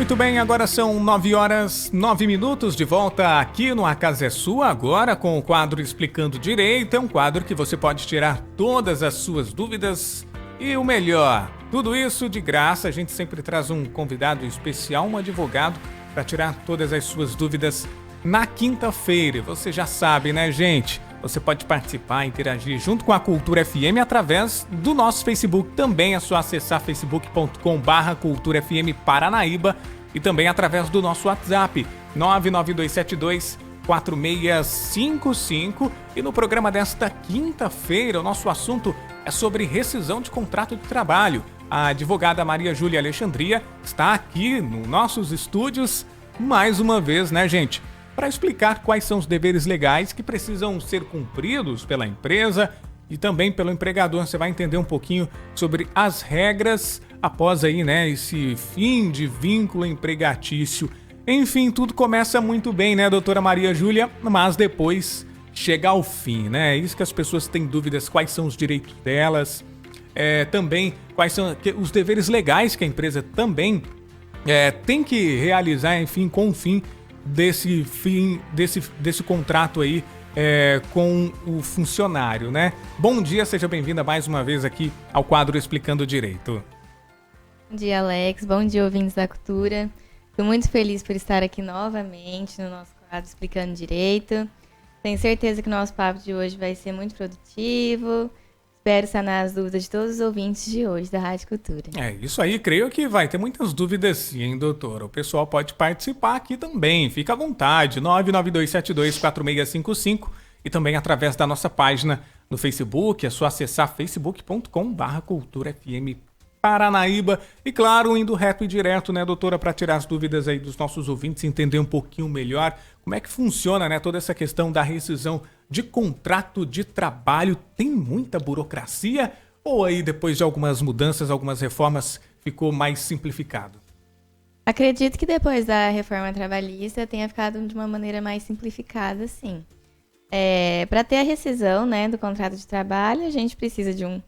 Muito bem, agora são 9h09, de volta aqui no A Casa é Sua, agora com o quadro Explicando Direito. É um quadro que você pode tirar todas as suas dúvidas e o melhor, tudo isso de graça. A gente sempre traz um convidado especial, um advogado, para tirar todas as suas dúvidas na quinta-feira. Você já sabe, né, gente? Você pode participar, interagir junto com a Cultura FM através do nosso Facebook. Também é só acessar facebook.com/Cultura FM Paranaíba e também através do nosso WhatsApp 992724655. E no programa desta quinta-feira, o nosso assunto é sobre rescisão de contrato de trabalho. A advogada Maria Júlia Alexandria está aqui nos nossos estúdios mais uma vez, né, gente? Para explicar quais são os deveres legais que precisam ser cumpridos pela empresa e também pelo empregador. Você vai entender um pouquinho sobre as regras após aí, né, esse fim de vínculo empregatício. Enfim, tudo começa muito bem, né, doutora Maria Júlia, mas depois chega ao fim, né? É isso que as pessoas têm dúvidas, quais são os direitos delas, também quais são os deveres legais que a empresa também tem que realizar, enfim, com o fim desse contrato aí com o funcionário, né? Bom dia, seja bem-vinda mais uma vez aqui ao quadro Explicando Direito. Bom dia, Alex. Bom dia, ouvintes da Cultura. Estou muito feliz por estar aqui novamente no nosso quadro Explicando Direito. Tenho certeza que o nosso papo de hoje vai ser muito produtivo. Espero sanar as dúvidas de todos os ouvintes de hoje da Rádio Cultura. É isso aí, creio que vai ter muitas dúvidas sim, hein, doutora? O pessoal pode participar aqui também, fica à vontade, 992724655 e também através da nossa página no Facebook, é só acessar facebook.com/Cultura FM Paranaíba e claro, indo reto e direto, né, doutora, para tirar as dúvidas aí dos nossos ouvintes, entender um pouquinho melhor como é que funciona, né, toda essa questão da rescisão de contrato de trabalho. Tem muita burocracia ou aí depois de algumas mudanças, algumas reformas, ficou mais simplificado? Acredito que depois da reforma trabalhista tenha ficado de uma maneira mais simplificada, sim. Para ter a rescisão, né, do contrato de trabalho, a gente precisa de um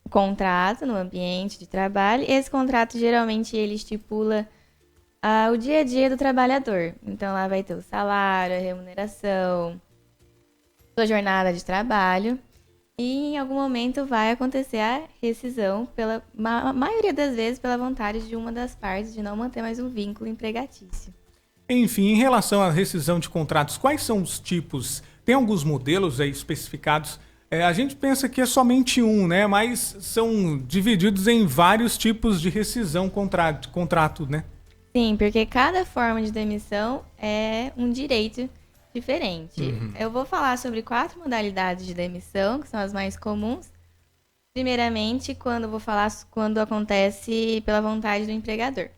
contrato no ambiente de trabalho. Esse contrato geralmente ele estipula o dia a dia do trabalhador. Então lá vai ter o salário, a remuneração, sua jornada de trabalho e em algum momento vai acontecer a rescisão, pela maioria das vezes pela vontade de uma das partes de não manter mais um vínculo empregatício. Enfim, em relação à rescisão de contratos, quais são os tipos? Tem alguns modelos aí especificados. A gente pensa que é somente um, né? Mas são divididos em vários tipos de rescisão contrato, né? Sim, porque cada forma de demissão é um direito diferente. Eu vou falar sobre 4 modalidades de demissão, que são as mais comuns. Primeiramente, quando acontece pela vontade do empregador.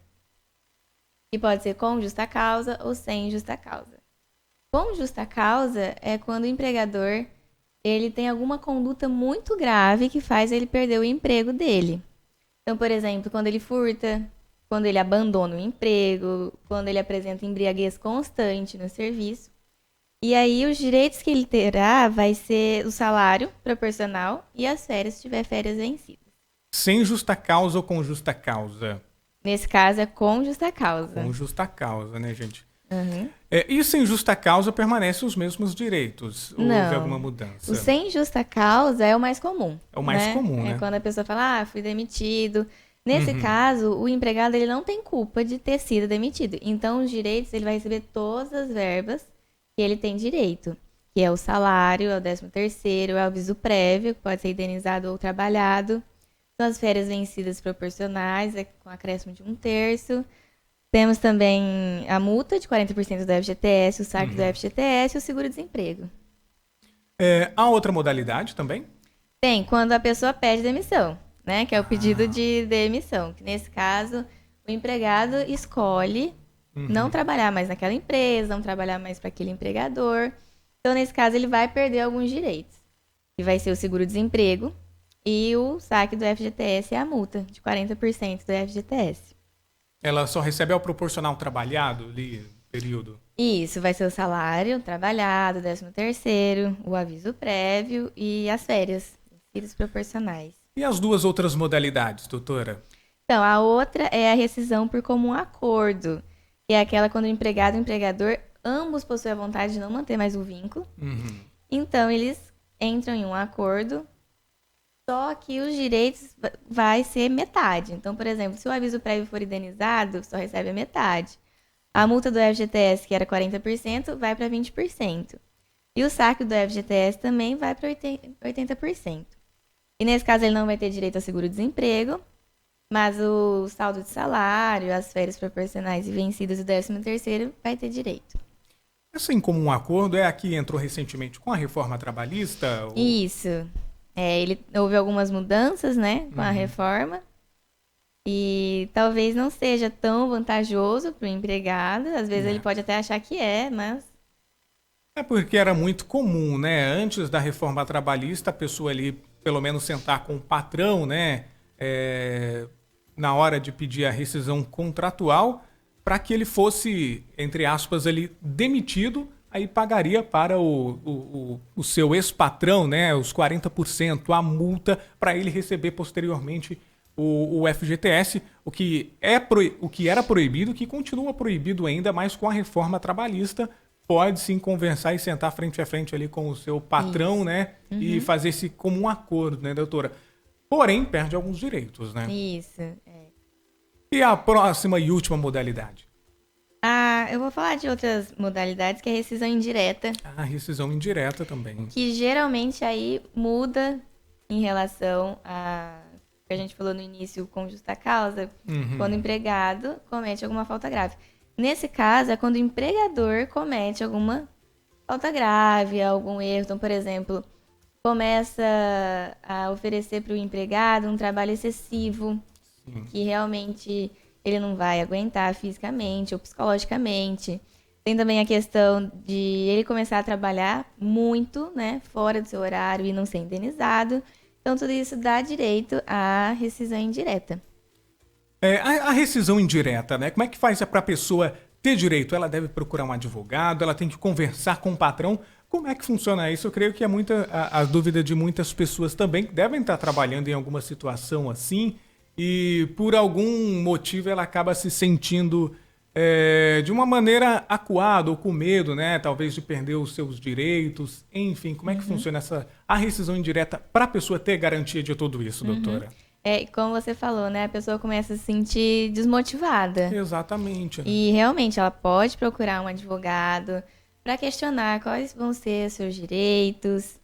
Que pode ser com justa causa ou sem justa causa. Com justa causa é quando o empregador ele tem alguma conduta muito grave que faz ele perder o emprego dele. Então, por exemplo, quando ele furta, quando ele abandona o emprego, quando ele apresenta embriaguez constante no serviço. E aí, os direitos que ele terá vai ser o salário proporcional e as férias, se tiver férias vencidas. Sem justa causa ou com justa causa? Nesse caso, é com justa causa. Com justa causa, né, gente? Uhum. E sem justa causa permanecem os mesmos direitos? Ou Não. houve alguma mudança? O sem justa causa é o mais comum. É o mais comum, né? É quando a pessoa fala, fui demitido. Nesse caso, o empregado ele não tem culpa de ter sido demitido. Então, os direitos, ele vai receber todas as verbas que ele tem direito. Que é o salário, é o 13º, é o aviso prévio, que pode ser indenizado ou trabalhado. São as férias vencidas proporcionais, com acréscimo de 1/3. Temos também a multa de 40% do FGTS, o saque do FGTS e o seguro-desemprego. Há outra modalidade também? Tem, quando a pessoa pede demissão, né? Que é o pedido de demissão. Que nesse caso, o empregado escolhe não trabalhar mais naquela empresa, não trabalhar mais para aquele empregador. Então, nesse caso, ele vai perder alguns direitos. Que vai ser o seguro-desemprego e o saque do FGTS e a multa de 40% do FGTS. Ela só recebe ao proporcional trabalhado ali, período? Isso, vai ser o salário trabalhado, 13º, o aviso prévio e as férias proporcionais. E as duas outras modalidades, doutora? Então, a outra é a rescisão por comum acordo, que é aquela quando o empregado e o empregador, ambos possuem a vontade de não manter mais o vínculo. Então, eles entram em um acordo, só que os direitos vai ser metade. Então, por exemplo, se o aviso prévio for indenizado, só recebe a metade. A multa do FGTS, que era 40%, vai para 20%. E o saque do FGTS também vai para 80%. E nesse caso ele não vai ter direito ao seguro-desemprego, mas o saldo de salário, as férias proporcionais e vencidas e o 13º vai ter direito. Essa em comum acordo é a que entrou recentemente com a reforma trabalhista? Isso. Houve algumas mudanças, né, com a reforma. E talvez não seja tão vantajoso para o empregado. Às vezes ele pode até achar que mas... É porque era muito comum, né? Antes da reforma trabalhista, a pessoa ali, pelo menos, sentar com o patrão, né? Na hora de pedir a rescisão contratual, para que ele fosse, entre aspas, ali, demitido, aí pagaria para o seu ex-patrão, né? Os 40%, a multa, para ele receber posteriormente o FGTS, o que era proibido, que continua proibido ainda, mas com a reforma trabalhista, pode sim conversar e sentar frente a frente ali com o seu patrão, né? E fazer esse como um acordo, né, doutora? Porém, perde alguns direitos, né? Isso. E a próxima e última modalidade? Eu vou falar de outras modalidades, que é a rescisão indireta. A rescisão indireta também. Que geralmente aí muda em relação a que a gente falou no início com justa causa, quando o empregado comete alguma falta grave. Nesse caso, é quando o empregador comete alguma falta grave, algum erro. Então, por exemplo, começa a oferecer para o empregado um trabalho excessivo, que realmente ele não vai aguentar fisicamente ou psicologicamente. Tem também a questão de ele começar a trabalhar muito, né, fora do seu horário e não ser indenizado. Então, tudo isso dá direito à rescisão indireta. A rescisão indireta, né? Como é que faz para a pessoa ter direito? Ela deve procurar um advogado, ela tem que conversar com o patrão. Como é que funciona isso? Eu creio que é a dúvida de muitas pessoas também que devem estar trabalhando em alguma situação assim e por algum motivo ela acaba se sentindo de uma maneira acuada ou com medo, né? Talvez de perder os seus direitos. Enfim, como é que funciona a rescisão indireta para a pessoa ter garantia de tudo isso, doutora? Como você falou, né? A pessoa começa a se sentir desmotivada. Exatamente. Né? E realmente ela pode procurar um advogado para questionar quais vão ser os seus direitos,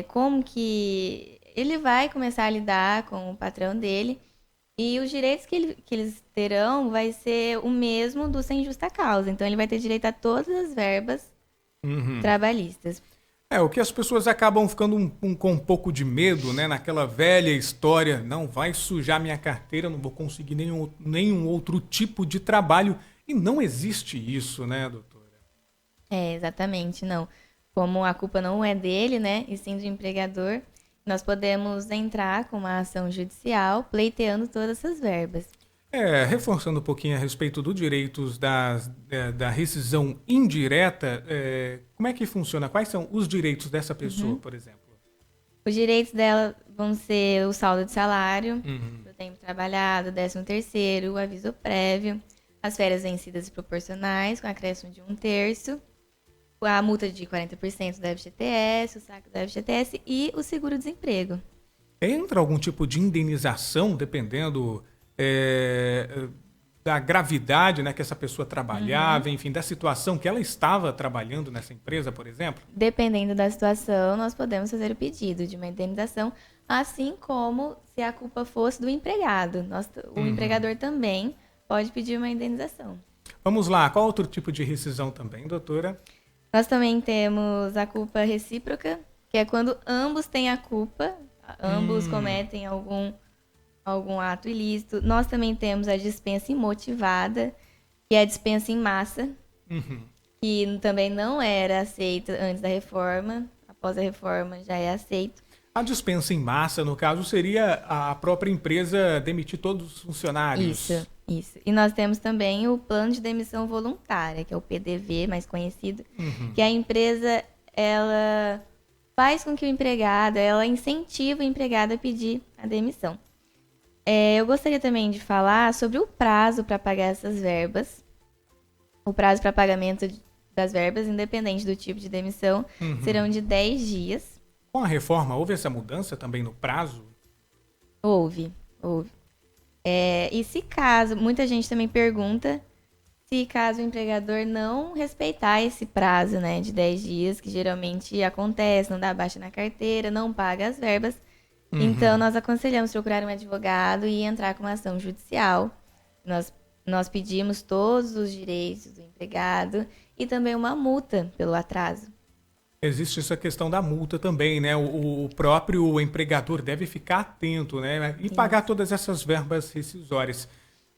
como que ele vai começar a lidar com o patrão dele. E os direitos que eles terão vai ser o mesmo do sem justa causa. Então ele vai ter direito a todas as verbas trabalhistas. O que as pessoas acabam ficando com um pouco de medo, né? Naquela velha história, não vai sujar minha carteira, não vou conseguir nenhum outro tipo de trabalho. E não existe isso, né, doutora? Exatamente, não. Como a culpa não é dele, né, e sim do empregador, nós podemos entrar com uma ação judicial pleiteando todas essas verbas. Reforçando um pouquinho a respeito dos direitos da rescisão indireta, como é que funciona? Quais são os direitos dessa pessoa, por exemplo? Os direitos dela vão ser o saldo de salário, o tempo trabalhado, o 13º, o aviso prévio, as férias vencidas e proporcionais, com acréscimo de 1/3, a multa de 40% da FGTS, o saque da FGTS e o seguro-desemprego. Entra algum tipo de indenização, dependendo da gravidade, né, que essa pessoa trabalhava, enfim, da situação que ela estava trabalhando nessa empresa, por exemplo? Dependendo da situação, nós podemos fazer o pedido de uma indenização, assim como se a culpa fosse do empregado. O empregador também pode pedir uma indenização. Vamos lá, qual outro tipo de rescisão também, doutora? Nós também temos a culpa recíproca, que é quando ambos têm a culpa, ambos cometem algum ato ilícito. Nós também temos a dispensa imotivada, que é a dispensa em massa, que também não era aceita antes da reforma. Após a reforma já é aceito. A dispensa em massa, no caso, seria a própria empresa demitir todos os funcionários. Isso. E nós temos também o plano de demissão voluntária, que é o PDV, mais conhecido, que a empresa, ela faz com que o empregado, ela incentiva o empregado a pedir a demissão. Eu gostaria também de falar sobre o prazo para pagar essas verbas. O prazo para pagamento das verbas, independente do tipo de demissão, serão de 10 dias. Com a reforma, houve essa mudança também no prazo? Houve. E se caso, muita gente também pergunta se caso o empregador não respeitar esse prazo, né, de 10 dias, que geralmente acontece, não dá baixa na carteira, não paga as verbas. Então, nós aconselhamos procurar um advogado e entrar com uma ação judicial. Nós pedimos todos os direitos do empregado e também uma multa pelo atraso. Existe essa questão da multa também, né? O próprio empregador deve ficar atento, né? E pagar todas essas verbas rescisórias.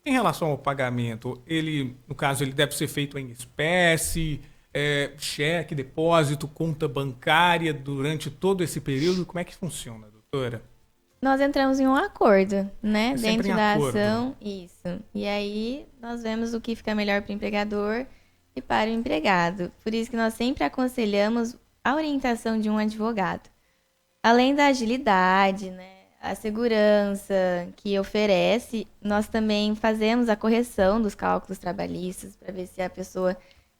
Em relação ao pagamento, no caso, ele deve ser feito em espécie, cheque, depósito, conta bancária durante todo esse período. Como é que funciona, doutora? Nós entramos em um acordo, né? Sempre Dentro em da acordo. ação, isso. E aí, nós vemos o que fica melhor para o empregador e para o empregado. Por isso que nós sempre aconselhamos a orientação de um advogado. Além da agilidade, né? A segurança que oferece, nós também fazemos a correção dos cálculos trabalhistas para ver se a pessoa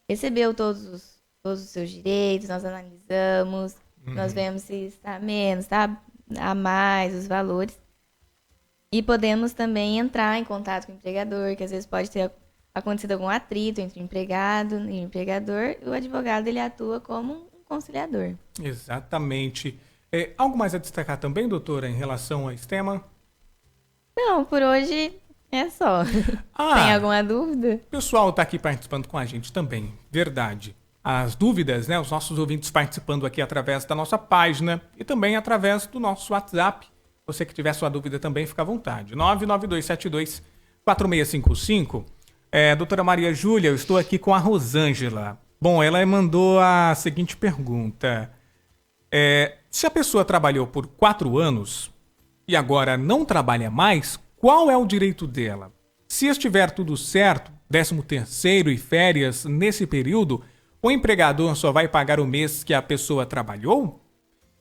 recebeu todos os seus direitos, nós analisamos, nós vemos se está menos, está a mais, os valores. E podemos também entrar em contato com o empregador, que às vezes pode ter acontecido algum atrito entre o empregado e o empregador, e o advogado ele atua como um conciliador. Exatamente. Algo mais a destacar também, doutora, em relação a esse tema? Não, por hoje é só. Tem alguma dúvida? O pessoal está aqui participando com a gente também, verdade. As dúvidas, né? Os nossos ouvintes participando aqui através da nossa página e também através do nosso WhatsApp. Você que tiver sua dúvida também, fica à vontade. 99272-4655. Doutora Maria Júlia, eu estou aqui com a Rosângela. Bom, ela mandou a seguinte pergunta. Se a pessoa trabalhou por 4 anos e agora não trabalha mais, qual é o direito dela? Se estiver tudo certo, 13º e férias nesse período, o empregador só vai pagar o mês que a pessoa trabalhou?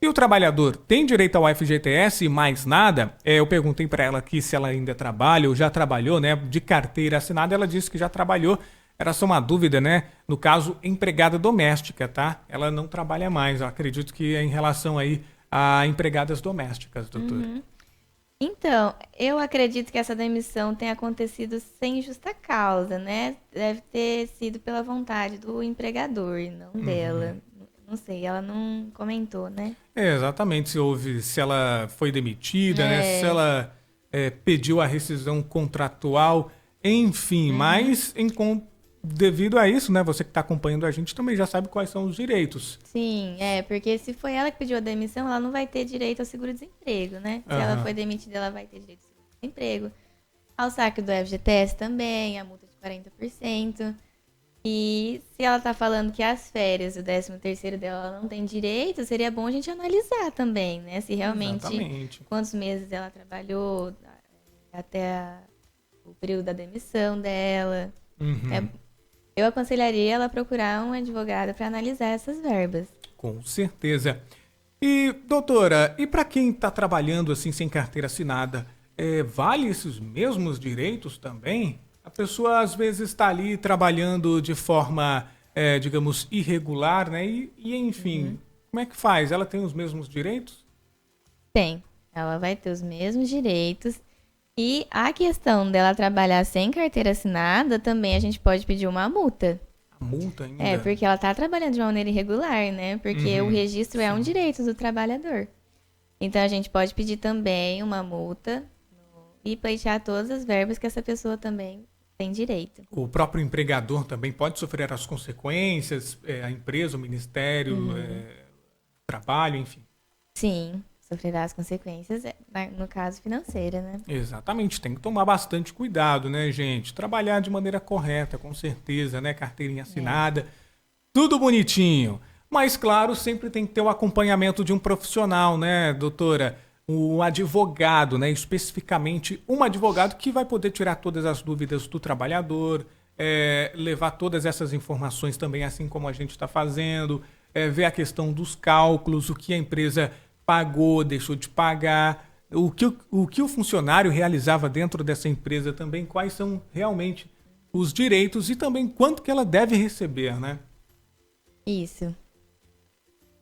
E o trabalhador tem direito ao FGTS e mais nada? Eu perguntei para ela aqui se ela ainda trabalha ou já trabalhou, né? De carteira assinada, ela disse que já trabalhou. Era só uma dúvida, né? No caso, empregada doméstica, tá? Ela não trabalha mais. Eu acredito que é em relação aí a empregadas domésticas, doutora. Então, eu acredito que essa demissão tenha acontecido sem justa causa, né? Deve ter sido pela vontade do empregador e não dela. Não sei, ela não comentou, né? Exatamente, se ela foi demitida, né? Se ela pediu a rescisão contratual, enfim, mas devido a isso, né? Você que está acompanhando a gente também já sabe quais são os direitos. Sim, porque se foi ela que pediu a demissão, ela não vai ter direito ao seguro-desemprego, né? Se ela foi demitida, ela vai ter direito ao seguro-desemprego. Ao saque do FGTS também, a multa de 40%. E se ela tá falando que as férias, o 13º dela, ela não tem direito, seria bom a gente analisar também, né? Se realmente, Exatamente. Quantos meses ela trabalhou até o período da demissão dela. Eu aconselharia ela a procurar um advogado para analisar essas verbas. Com certeza. E, doutora, e para quem está trabalhando assim sem carteira assinada, vale esses mesmos direitos também? A pessoa às vezes está ali trabalhando de forma, digamos, irregular, né? E enfim, como é que faz? Ela tem os mesmos direitos? Tem. Ela vai ter os mesmos direitos. E a questão dela trabalhar sem carteira assinada, também a gente pode pedir uma multa. A multa ainda? Porque ela está trabalhando de uma maneira irregular, né? Porque o registro é um direito do trabalhador. Então, a gente pode pedir também uma multa e pleitear todas as verbas que essa pessoa também tem direito. O próprio empregador também pode sofrer as consequências, a empresa, o Ministério, Trabalho, enfim. Sim, sofrerá as consequências, no caso financeira, né? Exatamente, tem que tomar bastante cuidado, né, gente? Trabalhar de maneira correta, com certeza, né? Carteirinha assinada, tudo bonitinho. Mas, claro, sempre tem que ter o acompanhamento de um profissional, né, doutora? Um advogado, né? Especificamente um advogado que vai poder tirar todas as dúvidas do trabalhador, levar todas essas informações também, assim como a gente está fazendo, ver a questão dos cálculos, o que a empresa pagou, deixou de pagar, o que o funcionário realizava dentro dessa empresa também, quais são realmente os direitos e também quanto que ela deve receber, né? Isso.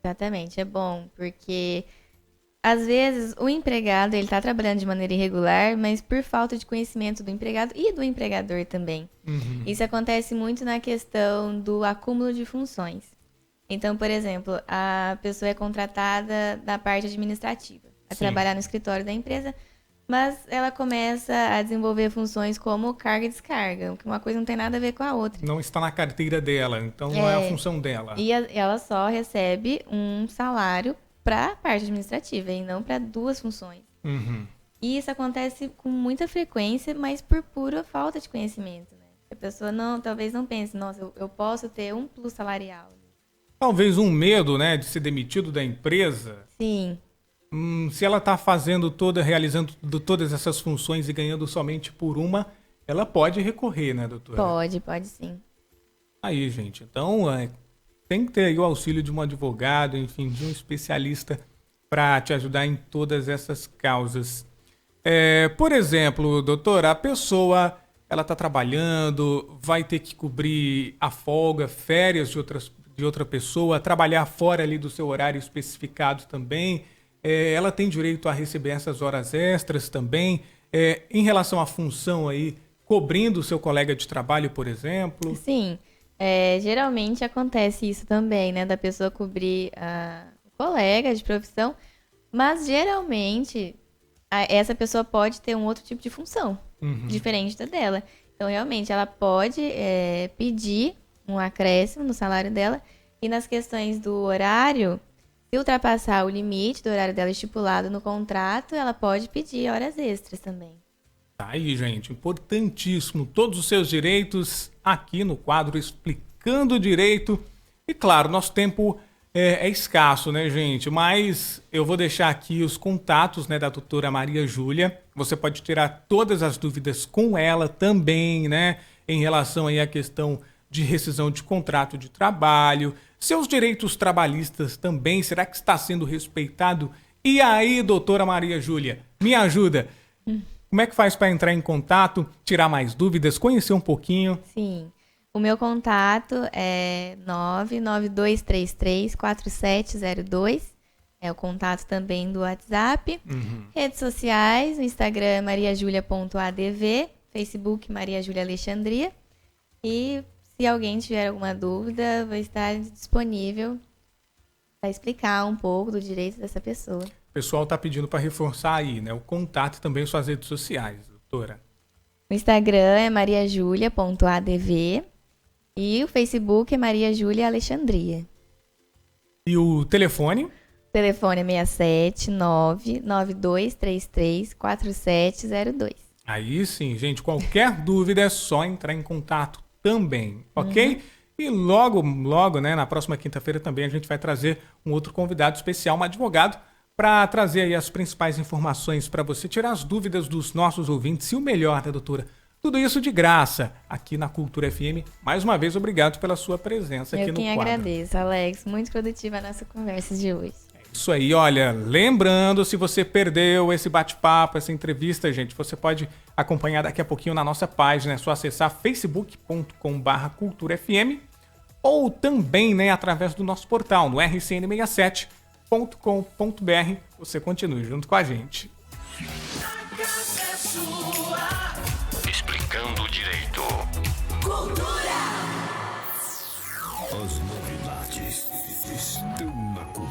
Exatamente, é bom, porque às vezes o empregado ele está trabalhando de maneira irregular, mas por falta de conhecimento do empregado e do empregador também. Isso acontece muito na questão do acúmulo de funções. Então, por exemplo, a pessoa é contratada da parte administrativa, a trabalhar no escritório da empresa, mas ela começa a desenvolver funções como carga e descarga, que uma coisa não tem nada a ver com a outra. Não está na carteira dela, então não é a função dela. E ela só recebe um salário para a parte administrativa e não para duas funções. E isso acontece com muita frequência, mas por pura falta de conhecimento. Né? A pessoa talvez não pense, nossa, eu posso ter um plus salarial. Talvez um medo, né, de ser demitido da empresa. Sim. Se ela está realizando todas essas funções e ganhando somente por uma, ela pode recorrer, né, doutora? Pode sim. Aí, gente, então tem que ter aí o auxílio de um advogado, enfim, de um especialista para te ajudar em todas essas causas. Por exemplo, doutora, a pessoa ela está trabalhando, vai ter que cobrir a folga, férias de outra pessoa, trabalhar fora ali do seu horário especificado também. Ela tem direito a receber essas horas extras também. Em relação à função aí, cobrindo o seu colega de trabalho, por exemplo. Sim, geralmente acontece isso também, né? Da pessoa cobrir o colega de profissão, mas geralmente essa pessoa pode ter um outro tipo de função, diferente da dela. Então, realmente, ela pode pedir um acréscimo no salário dela e nas questões do horário, se ultrapassar o limite do horário dela estipulado no contrato, ela pode pedir horas extras também. Tá aí, gente, importantíssimo. Todos os seus direitos aqui no quadro Explicando o Direito. E claro, nosso tempo é escasso, né, gente? Mas eu vou deixar aqui os contatos, né, da doutora Maria Júlia. Você pode tirar todas as dúvidas com ela também, né? Em relação aí à questão de rescisão de contrato de trabalho. Seus direitos trabalhistas também, será que está sendo respeitado? E aí, doutora Maria Júlia, me ajuda. Como é que faz para entrar em contato, tirar mais dúvidas, conhecer um pouquinho? Sim, o meu contato é 992334702. É o contato também do WhatsApp. Redes sociais, o Instagram é mariajulia.adv, Facebook Maria Júlia Alexandria. E se alguém tiver alguma dúvida, vai estar disponível para explicar um pouco do direito dessa pessoa. O pessoal está pedindo para reforçar aí, né? O contato e também suas redes sociais, doutora. O Instagram é mariajulia.adv e o Facebook é Maria Júlia Alexandria. E o telefone? O telefone é 67992334702. Aí sim, gente, qualquer dúvida é só entrar em contato também, ok? E logo, né, na próxima quinta-feira também a gente vai trazer um outro convidado especial, um advogado, para trazer aí as principais informações para você tirar as dúvidas dos nossos ouvintes e o melhor, né, doutora? Tudo isso de graça aqui na Cultura FM. Mais uma vez, obrigado pela sua presença aqui no quadro. Eu quem agradeço, Alex. Muito produtiva a nossa conversa de hoje. Isso aí, olha, lembrando, se você perdeu esse bate-papo, essa entrevista, gente, você pode acompanhar daqui a pouquinho na nossa página, é só acessar facebook.com/culturafm ou também, né, através do nosso portal no rcn67.com.br. Você continue junto com a gente. Explicando o Direito. Cultura. As novidades estão na Cultura.